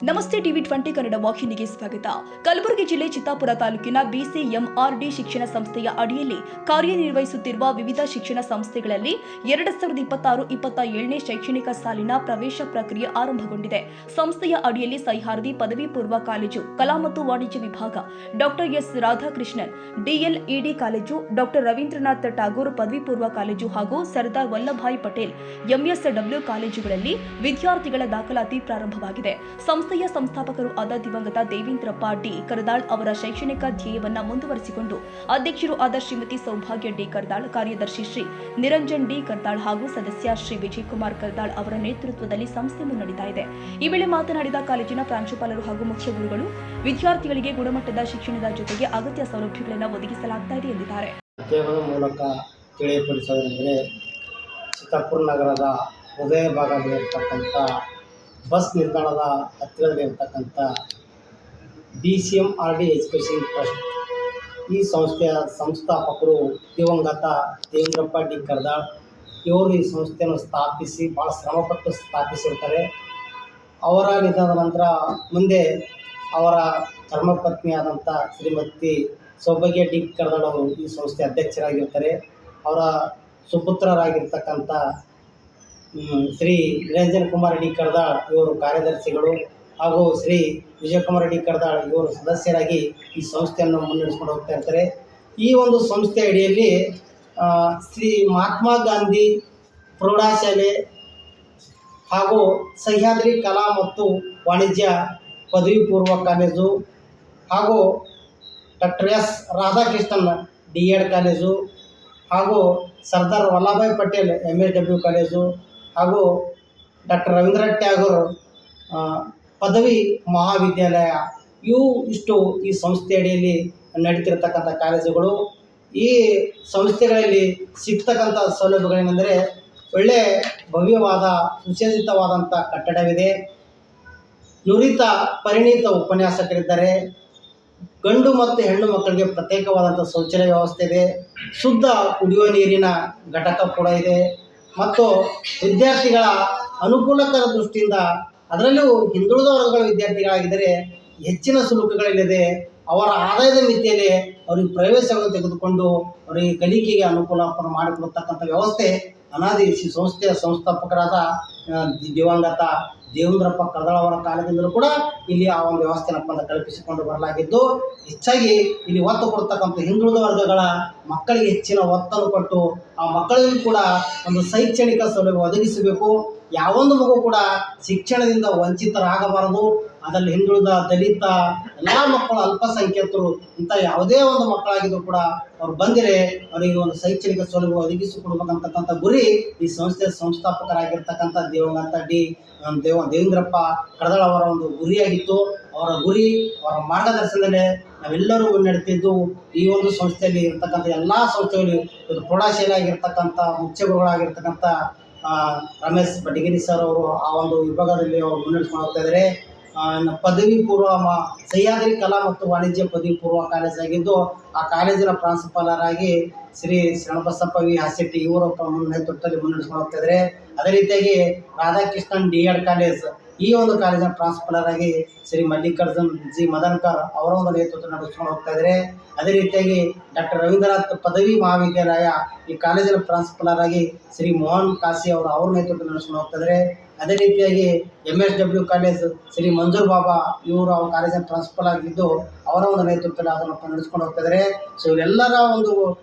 ನಮಸ್ತೆ ಟಿವಿ 20 ಕನ್ನಡ ವಾಹಿನಿಗೆ ಸ್ವಾಗತ. ಕಲಬುರಗಿ ಜಿಲ್ಲೆ ಚಿತ್ತಾಪುರ ತಾಲೂಕಿನ BCMRD ಶಿಕ್ಷಣ ಸಂಸ್ಥೆಯ ಅಡಿಯಲ್ಲಿ ಕಾರ್ಯನಿರ್ವಹಿಸುತ್ತಿರುವ ವಿವಿಧ ಶಿಕ್ಷಣ ಸಂಸ್ಥೆಗಳಲ್ಲಿ 2026-27ನೇ ಶೈಕ್ಷಣಿಕ ಸಾಲಿನ ಪ್ರವೇಶ ಪ್ರಕ್ರಿಯೆ ಆರಂಭಗೊಂಡಿದೆ. ಸಂಸ್ಥೆಯ ಅಡಿಯಲ್ಲಿ ಸಹ್ಯಾದ್ರಿ ಪದವಿ ಪೂರ್ವ ಕಾಲೇಜು, ಕಲಾ ಮತ್ತು ವಾಣಿಜ್ಯ ವಿಭಾಗ, doctor S Radhakrishnan DLED college, doctor Rabindranath Tagore ಪದವಿ ಪೂರ್ವ ಕಾಲೇಜು ಹಾಗೂ ಸರ್ದಾರ್ ವಲ್ಲಭಭಾಯಿ ಪಟೇಲ್ MSW ಕಾಲೇಜುಗಳಲ್ಲಿ ವಿದ್ಯಾರ್ಥಿಗಳ ದಾಖಲಾತಿ ಪ್ರಾರಂಭವಾಗಿದೆ. ಸಂಸ್ಥೆಯ ಸಂಸ್ಥಾಪಕರು ಆದ ದಿವಂಗತ ದೇವೇಂದ್ರಪ್ಪ ಡಿ ಕರದಾಳ್ ಅವರ ಶೈಕ್ಷಣಿಕ ಧ್ಯೇಯವನ್ನ ಮುಂದುವರಿಸಿಕೊಂಡು ಅಧ್ಯಕ್ಷರು ಆದ ಶ್ರೀಮತಿ ಸೌಭಾಗ್ಯ ಡಿ ಕರದಾಳ್, ಕಾರ್ಯದರ್ಶಿ ಶ್ರೀ ನಿರಂಜನ್ ಡಿ ಕರದಾಳ್ ಹಾಗೂ ಸದಸ್ಯ ಶ್ರೀ ವಿಜಯಕುಮಾರ್ ಕರದಾಳ್ ಅವರ ನೇತೃತ್ವದಲ್ಲಿ ಸಂಸ್ಥೆ ಮುನ್ನಡೆಯುತ್ತಾ ಇದೆ. ಈ ವೇಳೆ ಮಾತನಾಡಿದ ಕಾಲೇಜಿನ ಪ್ರಾಂಶುಪಾಲರು ಹಾಗೂ ಮುಖ್ಯ ಗುರುಗಳು, ವಿದ್ಯಾರ್ಥಿಗಳಿಗೆ ಗುಣಮಟ್ಟದ ಶಿಕ್ಷಣದ ಜೊತೆಗೆ ಅಗತ್ಯ ಸೌಲಭ್ಯಗಳನ್ನು ಒದಗಿಸಲಾಗ್ತಾ ಇದೆ ಎಂದಿದ್ದಾರೆ. ಮೂಲಕ ತಿಳಿಯಪಡಿಸುವುದೆಂದರೆ ಚಿತ್ತಾಪುರ ನಗರದ ಹೃದಯ ಭಾಗದಲ್ಲಿರ್ತಕ್ಕಂಥ ಬಸ್ ನಿಲ್ದಾಣದ ಹತ್ತಿರದಲ್ಲಿರ್ತಕ್ಕಂಥ BCMRD ಎಜುಕೇಷನ್ ಟ್ರಸ್ಟ್, ಈ ಸಂಸ್ಥೆಯ ಸಂಸ್ಥಾಪಕರು ದಿವಂಗತ ದೇವೇಂದ್ರಪ್ಪ ಡಿ ಕರದಾಳ್ ಇವರು ಈ ಸಂಸ್ಥೆಯನ್ನು ಸ್ಥಾಪಿಸಿ ಭಾಳ ಶ್ರಮಪಟ್ಟು ಸ್ಥಾಪಿಸಿರ್ತಾರೆ. ಅವರ ನಿಧನದ ನಂತರ ಮುಂದೆ ಅವರ ಧರ್ಮಪತ್ನಿಯಾದಂಥ ಶ್ರೀಮತಿ ಸೌಭಾಗ್ಯ ಡಿ ಕರದಾಳ್ ಅವರು ಈ ಸಂಸ್ಥೆ ಅಧ್ಯಕ್ಷರಾಗಿರ್ತಾರೆ. ಅವರ ಸುಪುತ್ರರಾಗಿರ್ತಕ್ಕಂಥ ಶ್ರೀ ನಿರಂಜನ್ ಕುಮಾರ್ ಡಿ ಕರದಾಳ್ ಇವರು ಕಾರ್ಯದರ್ಶಿಗಳು ಹಾಗೂ ಶ್ರೀ ವಿಜಯಕುಮಾರ್ ಡಿ ಕರದಾಳ್ ಇವರು ಸದಸ್ಯರಾಗಿ ಈ ಸಂಸ್ಥೆಯನ್ನು ಮುನ್ನಡೆಸ್ಕೊಂಡು ಹೋಗ್ತಾ ಇರ್ತಾರೆ. ಈ ಒಂದು ಸಂಸ್ಥೆ ಅಡಿಯಲ್ಲಿ ಶ್ರೀ ಮಹಾತ್ಮ ಗಾಂಧಿ ಪ್ರೌಢಶಾಲೆ ಹಾಗೂ ಸಹ್ಯಾದ್ರಿ ಕಲಾ ಮತ್ತು ವಾಣಿಜ್ಯ ಪದವಿ ಪೂರ್ವ ಕಾಲೇಜು ಹಾಗೂ doctor S Radhakrishnan DED college ಹಾಗೂ ಸರ್ದಾರ್ ವಲ್ಲಭಭಾಯಿ ಪಟೇಲ್ MSW ಕಾಲೇಜು ಹಾಗೂ ಡಾಕ್ಟರ್ ರವೀಂದ್ರನಾಥ್ ಟಾಗೋರ್ ಪದವಿ ಮಹಾವಿದ್ಯಾಲಯ ಇಷ್ಟು ಈ ಸಂಸ್ಥೆ ಅಡಿಯಲ್ಲಿ ನಡೀತಿರ್ತಕ್ಕಂಥ ಕಾಲೇಜುಗಳು. ಈ ಸಂಸ್ಥೆಗಳಲ್ಲಿ ಸಿಗ್ತಕ್ಕಂಥ ಸೌಲಭ್ಯಗಳೇನೆಂದರೆ ಒಳ್ಳೆಯ ಭವ್ಯವಾದ ಸುಸಜ್ಜಿತವಾದಂಥ ಕಟ್ಟಡವಿದೆ, ನುರಿತ ಪರಿಣಿತ ಉಪನ್ಯಾಸಕರಿದ್ದಾರೆ, ಗಂಡು ಮತ್ತು ಹೆಣ್ಣು ಮಕ್ಕಳಿಗೆ ಪ್ರತ್ಯೇಕವಾದಂಥ ಶೌಚಾಲಯ ವ್ಯವಸ್ಥೆ ಇದೆ, ಶುದ್ಧ ಕುಡಿಯುವ ನೀರಿನ ಘಟಕ ಕೂಡ ಇದೆ ಮತ್ತು ವಿದ್ಯಾರ್ಥಿಗಳ ಅನುಕೂಲಕರ ದೃಷ್ಟಿಯಿಂದ, ಅದರಲ್ಲೂ ಹಿಂದುಳಿದ ವರ್ಗಗಳ ವಿದ್ಯಾರ್ಥಿಗಳಾಗಿದ್ದರೆ ಹೆಚ್ಚಿನ ಶುಲ್ಕಗಳಿಲ್ಲದೆ ಅವರ ಆದಾಯದ ಮಿತಿಯಲ್ಲಿ ಅವರಿಗೆ ಪ್ರವೇಶವನ್ನು ತೆಗೆದುಕೊಂಡು ಅವರಿಗೆ ಕಲಿಕೆಗೆ ಅನುಕೂಲ ಮಾಡಿಕೊಡ್ತಕ್ಕಂಥ ವ್ಯವಸ್ಥೆ ಅನಾದಿ ಸಂಸ್ಥೆಯ ಸಂಸ್ಥಾಪಕರಾದ ದಿವಂಗತ ದೇವೇಂದ್ರಪ್ಪ ಕರದಾಳ್ ಅವರ ಕಾಲದಿಂದಲೂ ಕೂಡ ಇಲ್ಲಿ ಆ ಒಂದು ವ್ಯವಸ್ಥೆಯನ್ನು ಕಲ್ಪಿಸಿಕೊಂಡು ಬರಲಾಗಿದ್ದು, ಹೆಚ್ಚಾಗಿ ಇಲ್ಲಿ ಒತ್ತು ಕೊಡ್ತಕ್ಕಂಥ ಹಿಂದುಳಿದ ವರ್ಗಗಳ ಮಕ್ಕಳಿಗೆ ಹೆಚ್ಚಿನ ಒತ್ತನ್ನು ಕೊಟ್ಟು ಆ ಮಕ್ಕಳಿಗೂ ಕೂಡ ಒಂದು ಶೈಕ್ಷಣಿಕ ಸೌಲಭ್ಯ ಒದಗಿಸಬೇಕು. ಯಾವೊಂದು ಮಗು ಕೂಡ ಶಿಕ್ಷಣದಿಂದ ವಂಚಿತರಾಗಬಾರದು. ಅದರಲ್ಲಿ ಹಿಂದುಳಿದ, ದಲಿತ, ಎಲ್ಲ ಮಕ್ಕಳು, ಅಲ್ಪಸಂಖ್ಯಾತರು, ಇಂಥ ಯಾವುದೇ ಒಂದು ಮಕ್ಕಳಾಗಿದ್ದರೂ ಕೂಡ ಅವ್ರು ಬಂದರೆ ಅವರಿಗೆ ಒಂದು ಶೈಕ್ಷಣಿಕ ಸೌಲಭ್ಯ ಒದಗಿಸಿಕೊಡ್ಬೇಕಂತಕ್ಕಂಥ ಗುರಿ ಈ ಸಂಸ್ಥೆಯ ಸಂಸ್ಥಾಪಕರಾಗಿರ್ತಕ್ಕಂಥ ದಿವಂಗತ ದೇವೇಂದ್ರಪ್ಪ ಕರದಾಳ್ ಅವರ ಒಂದು ಗುರಿಯಾಗಿತ್ತು. ಅವರ ಗುರಿ, ಅವರ ಮಾರ್ಗದರ್ಶನದಲ್ಲೇ ನಾವೆಲ್ಲರೂ ಮುನ್ನಡೆತಿದ್ದು ಈ ಒಂದು ಸಂಸ್ಥೆಯಲ್ಲಿ ಇರ್ತಕ್ಕಂಥ ಎಲ್ಲ ಸಂಸ್ಥೆಗಳು, ಇದು ಪ್ರೌಢಶಾಲೆ ಆಗಿರ್ತಕ್ಕಂಥ ಮುಖ್ಯ ಗುರುಗಳಾಗಿರ್ತಕ್ಕಂಥ ರಮೇಶ್ ಬಟಗಿರಿ ಸರ್ ಅವರು ಆ ಒಂದು ವಿಭಾಗದಲ್ಲಿ ಅವರು ಮುನ್ನಡೆಸ್ಕೊಂಡು ಹೋಗ್ತಾ ಇದ್ದಾರೆ. ಪದವಿ ಪೂರ್ವ ಸಹ್ಯಾದ್ರಿ ಕಲಾ ಮತ್ತು ವಾಣಿಜ್ಯ ಪದವಿ ಪೂರ್ವ ಕಾಲೇಜಾಗಿದ್ದು ಆ ಕಾಲೇಜಿನ ಪ್ರಾಂಶುಪಾಲರಾಗಿ ಶ್ರೀ ಶರಣಬಸಪ್ಪ ವಿ ಹಾಸೆಟ್ಟಿ ಇವರು ನೇತೃತ್ವದಲ್ಲಿ ಮುನ್ನಡೆಸ್ಕೊಂಡು ಹೋಗ್ತಾ ಇದ್ದಾರೆ. ಅದೇ ರೀತಿಯಾಗಿ ರಾಧಾಕೃಷ್ಣನ್ DED ಕಾಲೇಜ್, ಈ ಒಂದು ಕಾಲೇಜಿನ ಪ್ರಾಂಶುಪಾಲರಾಗಿ ಶ್ರೀ ಮಲ್ಲಿಕಾರ್ಜುನ್ ಜಿ ಮದನ್ಕರ್ ಅವರ ಒಂದು ನೇತೃತ್ವ ನಡೆಸ್ಕೊಂಡು ಹೋಗ್ತಾ ಇದ್ದಾರೆ. ಅದೇ ರೀತಿಯಾಗಿ ಡಾಕ್ಟರ್ ರವೀಂದ್ರನಾಥ್ ಪದವಿ ಮಹಾವಿದ್ಯಾಲಯ, ಈ ಕಾಲೇಜಿನ ಪ್ರಾಂಶುಪಾಲರಾಗಿ ಶ್ರೀ ಮೋಹನ್ ಕಾಶಿ ಅವರು ಅವ್ರ ನೇತೃತ್ವ ನಡೆಸ್ಕೊಂಡು ಹೋಗ್ತಾ ಇದ್ದಾರೆ. ಅದೇ ರೀತಿಯಾಗಿ MSW ಕಾಲೇಜ್ ಶ್ರೀ ಮಂಜೂರ್ ಬಾಬಾ ಇವರು ಅವ್ರ ಕಾಲೇಜಿನ ಪ್ರಿನ್ಸಿಪಲ್ ಆಗಿದ್ದು ಅವರ ಒಂದು ನೇತೃತ್ವದಲ್ಲಿ ಅದನ್ನು ನಡೆಸ್ಕೊಂಡು ಹೋಗ್ತಾ ಇದ್ದಾರೆ. ಸೊ ಇವರೆಲ್ಲರ ಒಂದು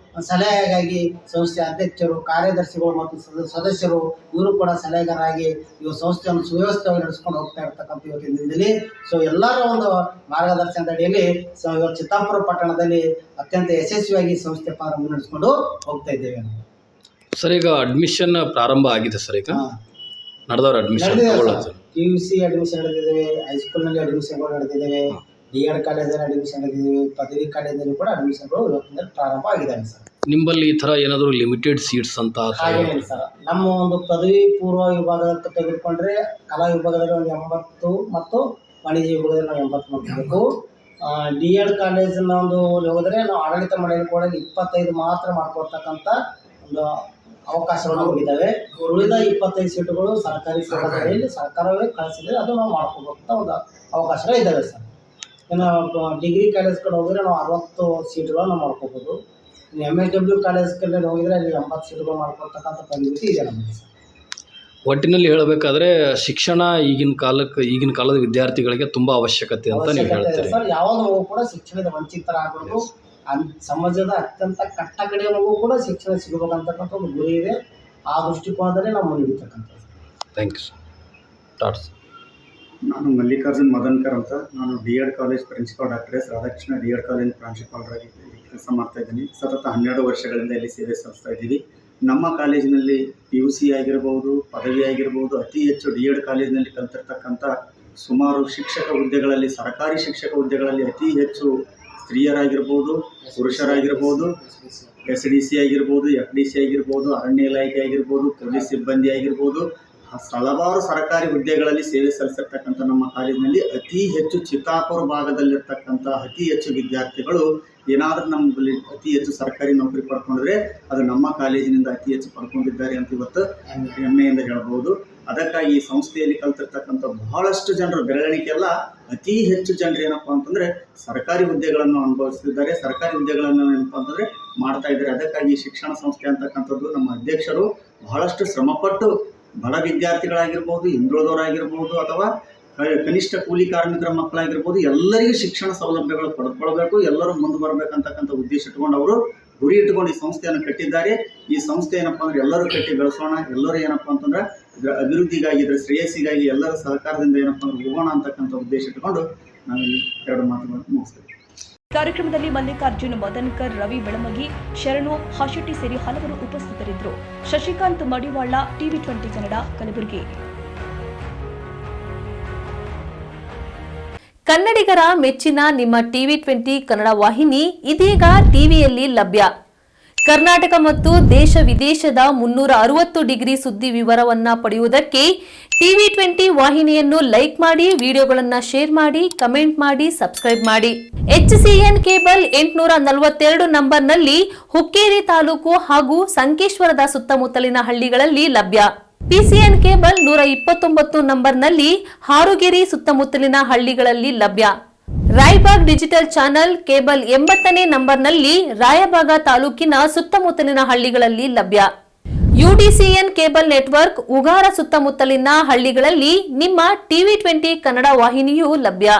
ಸಲಹೆಗಾಗಿ ಸಂಸ್ಥೆಯ ಅಧ್ಯಕ್ಷರು, ಕಾರ್ಯದರ್ಶಿಗಳು ಮತ್ತು ಸದಸ್ಯರು ಇವರು ಕೂಡ ಸಲಹೆಗಾರರಾಗಿ ಇವು ಸಂಸ್ಥೆಯನ್ನು ಸುವ್ಯವಸ್ಥೆಯಾಗಿ ನಡೆಸ್ಕೊಂಡು ಹೋಗ್ತಾ ಇರ್ತಕ್ಕಂಥ ಇವತ್ತಿನ ದಿನದಲ್ಲಿ. ಸೊ ಎಲ್ಲರ ಒಂದು ಮಾರ್ಗದರ್ಶನದ ಅಡಿಯಲ್ಲಿ ಚಿತ್ತಾಪುರ ಪಟ್ಟಣದಲ್ಲಿ ಅತ್ಯಂತ ಯಶಸ್ವಿಯಾಗಿ ಸಂಸ್ಥೆ ಮುನ್ನಡೆಸ್ಕೊಂಡು ಹೋಗ್ತಾ ಇದ್ದೇವೆ. ಸರ್, ಈಗ ಅಡ್ಮಿಷನ್ ಪ್ರಾರಂಭ ಆಗಿದೆ ಸರ್, ಈಗ ನಡೆದವ್ರ ಅಡ್ಮಿಷನ್ PUC ಅಡ್ಮಿಷನ್ ನಡೆದಿದ್ದೇವೆ, ಹೈಸ್ಕೂಲ್ನಲ್ಲಿ ಅಡ್ಮಿಷನ್ಗಳು ನಡೆದಿದ್ದೇವೆ, DED ಕಾಲೇಜಲ್ಲಿ ಅಡ್ಮಿಷನ್ ನಡೆದಿದ್ದೇವೆ, ಪದವಿ ಕಾಲೇಜಲ್ಲಿ ಕೂಡ ಅಡ್ಮಿಷನ್ಗಳು ಇವತ್ತಿನ ಪ್ರಾರಂಭ ಆಗಿದ್ದಾವೆ ಸರ್. ನಿಮ್ಮಲ್ಲಿ ಈ ಥರ ಏನಾದರೂ ಲಿಮಿಟೆಡ್ ಸೀಟ್ಸ್ ಅಂತ ಹಾಗೇನಿಲ್ಲ ಸರ್. ನಮ್ಮ ಒಂದು ಪದವಿ ಪೂರ್ವ ವಿಭಾಗಕ್ಕೆ ತೆಗೆದುಕೊಂಡ್ರೆ ಕಲಾ ವಿಭಾಗದಲ್ಲಿ ಒಂದು 80 ಮತ್ತು ವಾಣಿಜ್ಯ ವಿಭಾಗದಲ್ಲಿ ನಾವು 80 ಮಾಡಬೇಕು. DED ಕಾಲೇಜಿನ ಒಂದು ಹೋದರೆ ನಾವು ಆಡಳಿತ ಮಂಡಳಿ ಕೂಡ 25 ಮಾತ್ರ ಮಾಡ್ಕೊಡ್ತಕ್ಕಂಥ ಒಂದು ಅವಕಾಶಗಳು ನಮಗಿದ್ದಾವೆ. ಉಳಿದ 25 ಸೀಟುಗಳು ಸರ್ಕಾರಿ ಸೀಟುಗಳಲ್ಲಿ ಸರ್ಕಾರವೇ ಕಳಿಸಿದರೆ ಅದು ನಾವು ಮಾಡ್ಕೋಬೇಕಂತ ಒಂದು ಅವಕಾಶಗಳು ಇದ್ದಾವೆ ಸರ್. ಇನ್ನು ಡಿಗ್ರಿ ಕಾಲೇಜ್ ಕಡೆ ಹೋದರೆ ನಾವು 60 ಸೀಟುಗಳನ್ನು ನಾವು ಮಾಡ್ಕೋಬೋದು. MSW ಕಾಲೇಜ್ ಕಡೆ ಹೋಗಿದ್ರೆ ಅಲ್ಲಿ 80 ಸೀಟುಗಳು ಮಾಡ್ಕೊಳ್ತಕ್ಕಂಥ ಪರಿಮಿತಿ ಇದೆ ನಮಗೆ ಸರ್. ಒಟ್ಟಿನಲ್ಲಿ ಹೇಳಬೇಕಾದ್ರೆ ಶಿಕ್ಷಣ ಈಗಿನ ಕಾಲದ ವಿದ್ಯಾರ್ಥಿಗಳಿಗೆ ತುಂಬ ಅವಶ್ಯಕತೆ ಅಂತ ನೀವು ಹೇಳ್ತೀರಿ ಸರ್. ಯಾವುದೇ ಮಗು ಕೂಡ ಶಿಕ್ಷಣದ ವಂಚಿತರಾಗಬಾರ್ದು. ಸಮಾಜದ ಅತ್ಯಂತ ಕಟ್ಟ ಕಡೆಯ ಮಗು ಕೂಡ ಶಿಕ್ಷಣ ಸಿಗಬೇಕಂತಕ್ಕಂಥ ಒಂದು ಗುರಿ ಇದೆ. ಆ ದೃಷ್ಟಿಕೋನದಲ್ಲಿ ನಾವು ಮುಂದಿರ್ತಕ್ಕಂಥದ್ದು. Thank you sir. ಥಾಟ್ಸ್. ನಾನು ಮಲ್ಲಿಕಾರ್ಜುನ್ ಮದನ್ಕರ್ ಅಂತ. ನಾನು D.Ed college principal doctor S Radhakrishna D.Ed college ಪ್ರಾಂಶುಪಾಲರಾಗಿ ಕೆಲಸ ಮಾಡ್ತಾ ಇದ್ದೀನಿ. ಸತತ 12 ವರ್ಷಗಳಿಂದ ಇಲ್ಲಿ ಸೇವೆ ಸಲ್ಲಿಸ್ತಾ ಇದ್ದೀವಿ. ನಮ್ಮ ಕಾಲೇಜಿನಲ್ಲಿ PUC ಆಗಿರ್ಬೋದು, ಪದವಿ ಆಗಿರ್ಬೋದು, ಅತಿ ಹೆಚ್ಚು D.Ed ಕಾಲೇಜಿನಲ್ಲಿ ಕಲಿತಿರ್ತಕ್ಕಂಥ ಸುಮಾರು ಶಿಕ್ಷಕ ಹುದ್ದೆಗಳಲ್ಲಿ, ಸರ್ಕಾರಿ ಶಿಕ್ಷಕ ಹುದ್ದೆಗಳಲ್ಲಿ ಅತಿ ಹೆಚ್ಚು ಸ್ತ್ರೀಯರಾಗಿರ್ಬೋದು, ಪುರುಷರಾಗಿರ್ಬೋದು, SDC ಆಗಿರ್ಬೋದು, FDC ಆಗಿರ್ಬೋದು, ಅರಣ್ಯ ಇಲಾಖೆ ಆಗಿರ್ಬೋದು, ಪೊಲೀಸ್ ಸಿಬ್ಬಂದಿ ಆಗಿರ್ಬೋದು, ಹಲವಾರು ಸರ್ಕಾರಿ ಹುದ್ದೆಗಳಲ್ಲಿ ಸೇವೆ ಸಲ್ಲಿಸಿರ್ತಕ್ಕಂಥ ನಮ್ಮ ಕಾಲೇಜಿನಲ್ಲಿ ಅತಿ ಹೆಚ್ಚು ಚಿತ್ತಾಪುರ ಭಾಗದಲ್ಲಿರ್ತಕ್ಕಂಥ ಅತಿ ಹೆಚ್ಚು ವಿದ್ಯಾರ್ಥಿಗಳು ಏನಾದರೂ ನಮ್ಮಲ್ಲಿ ಅತಿ ಹೆಚ್ಚು ಸರ್ಕಾರಿ ನೌಕರಿ ಪಡ್ಕೊಂಡ್ರೆ ಅದು ನಮ್ಮ ಕಾಲೇಜಿನಿಂದ ಅತಿ ಹೆಚ್ಚು ಪಡ್ಕೊಂಡಿದ್ದಾರೆ ಅಂತ ಇವತ್ತು ಹೆಮ್ಮೆಯಿಂದ ಹೇಳ್ಬೋದು. ಅದಕ್ಕಾಗಿ ಈ ಸಂಸ್ಥೆಯಲ್ಲಿ ಕಲ್ತಿರ್ತಕ್ಕಂಥ ಬಹಳಷ್ಟು ಜನರು ಬೆರಳಿಕೆ ಎಲ್ಲ ಅತಿ ಹೆಚ್ಚು ಜನರು ಏನಪ್ಪ ಅಂತಂದರೆ ಸರ್ಕಾರಿ ಹುದ್ದೆಗಳನ್ನು ಅನುಭವಿಸ್ತಿದ್ದಾರೆ, ಸರ್ಕಾರಿ ಹುದ್ದೆಗಳನ್ನು ಏನಪ್ಪ ಅಂತಂದರೆ ಮಾಡ್ತಾ ಇದ್ದಾರೆ. ಅದಕ್ಕಾಗಿ ಶಿಕ್ಷಣ ಸಂಸ್ಥೆ ಅಂತಕ್ಕಂಥದ್ದು ನಮ್ಮ ಅಧ್ಯಕ್ಷರು ಬಹಳಷ್ಟು ಶ್ರಮಪಟ್ಟು ಬಡ ವಿದ್ಯಾರ್ಥಿಗಳಾಗಿರ್ಬೋದು, ಹಿಂದುಳಿದವರಾಗಿರ್ಬೋದು, ಅಥವಾ ಕನಿಷ್ಠ ಕೂಲಿ ಕಾರ್ಮಿಕರ ಮಕ್ಕಳಾಗಿರ್ಬೋದು, ಎಲ್ಲರಿಗೂ ಶಿಕ್ಷಣ ಸೌಲಭ್ಯಗಳು ಪಡ್ಕೊಳ್ಬೇಕು, ಎಲ್ಲರೂ ಮುಂದೆ ಬರಬೇಕಂತಕ್ಕಂಥ ಉದ್ದೇಶ ಇಟ್ಕೊಂಡು ಅವರು ಗುರಿ ಇಟ್ಕೊಂಡು ಈ ಸಂಸ್ಥೆಯನ್ನು ಕಟ್ಟಿದ್ದಾರೆ. ಈ ಸಂಸ್ಥೆ ಏನಪ್ಪ ಅಂದರೆ ಎಲ್ಲರೂ ಕಟ್ಟಿ ಬೆಳೆಸೋಣ, ಎಲ್ಲರೂ ಏನಪ್ಪ ಅಂತಂದ್ರೆ ಇದರ ಅಭಿವೃದ್ಧಿಗಾಗಿ, ಇದರ ಶ್ರೇಯಸ್ಸಿಗಾಗಿ ಎಲ್ಲರ ಸಹಕಾರದಿಂದ ಏನಪ್ಪ ಅಂದ್ರೆ ಹೋಗೋಣ ಅಂತಕ್ಕಂಥ ಉದ್ದೇಶ ಇಟ್ಕೊಂಡು ನಾವಿಲ್ಲಿ 2 ಮಾತುಗಳನ್ನು ಮುಗಿಸ್ತೇವೆ. ಕಾರ್ಯಕ್ರಮದಲ್ಲಿ ಮಲ್ಲಿಕಾರ್ಜುನ್ ಮದನ್ಕರ್, ರವಿ ಬೆಳಮಗಿ, ಶರಣು ಹಾಶೆಟ್ಟಿ ಸೇರಿ ಹಲವರು ಉಪಸ್ಥಿತರಿದ್ದರು. ಶಶಿಕಾಂತ್ ಮಡಿವಾಳ, TV20 ಕನ್ನಡ, ಕಲಬುರಗಿ. ಕನ್ನಡಿಗರ ಮೆಚ್ಚಿನ ನಿಮ್ಮ TV20 ಕನ್ನಡ ವಾಹಿನಿ ಇದೀಗ ಟಿವಿಯಲ್ಲಿ ಲಭ್ಯ. ಕರ್ನಾಟಕ ಮತ್ತು ದೇಶ ವಿದೇಶದ 360 ಡಿಗ್ರಿ ಸುದ್ದಿ ವಿವರವನ್ನ ಪಡೆಯುವುದಕ್ಕೆ TV20 ವಾಹಿನಿಯನ್ನು ಲೈಕ್ ಮಾಡಿ, ವಿಡಿಯೋಗಳನ್ನು ಶೇರ್ ಮಾಡಿ, ಕಮೆಂಟ್ ಮಾಡಿ, ಸಬ್ಸ್ಕ್ರೈಬ್ ಮಾಡಿ. HCN ಕೇಬಲ್ 842 ನಂಬರ್ನಲ್ಲಿ ಹುಕ್ಕೇರಿ ತಾಲೂಕು ಹಾಗೂ ಸಂಕೇಶ್ವರದ ಸುತ್ತಮುತ್ತಲಿನ ಹಳ್ಳಿಗಳಲ್ಲಿ ಲಭ್ಯ. PCN ಕೇಬಲ್ 129 ನಂಬರ್ನಲ್ಲಿ ಹಾರುಗೆರೆ ಸುತ್ತಮುತ್ತಲಿನ ಹಳ್ಳಿಗಳಲ್ಲಿ ಲಭ್ಯ. ರಾಯಬಾಗ್ ಡಿಜಿಟಲ್ ಚಾನೆಲ್ ಕೇಬಲ್ 80ನೇ ನಂಬರ್ನಲ್ಲಿ ರಾಯಬಾಗ ತಾಲೂಕಿನ ಸುತ್ತಮುತ್ತಲಿನ ಹಳ್ಳಿಗಳಲ್ಲಿ ಲಭ್ಯ. UDCN ಕೇಬಲ್ ನೆಟ್ವರ್ಕ್ ಉಗಾರ ಸುತ್ತಮುತ್ತಲಿನ ಹಳ್ಳಿಗಳಲ್ಲಿ ನಿಮ್ಮ TV20 ಕನ್ನಡ ವಾಹಿನಿಯೂ ಲಭ್ಯ.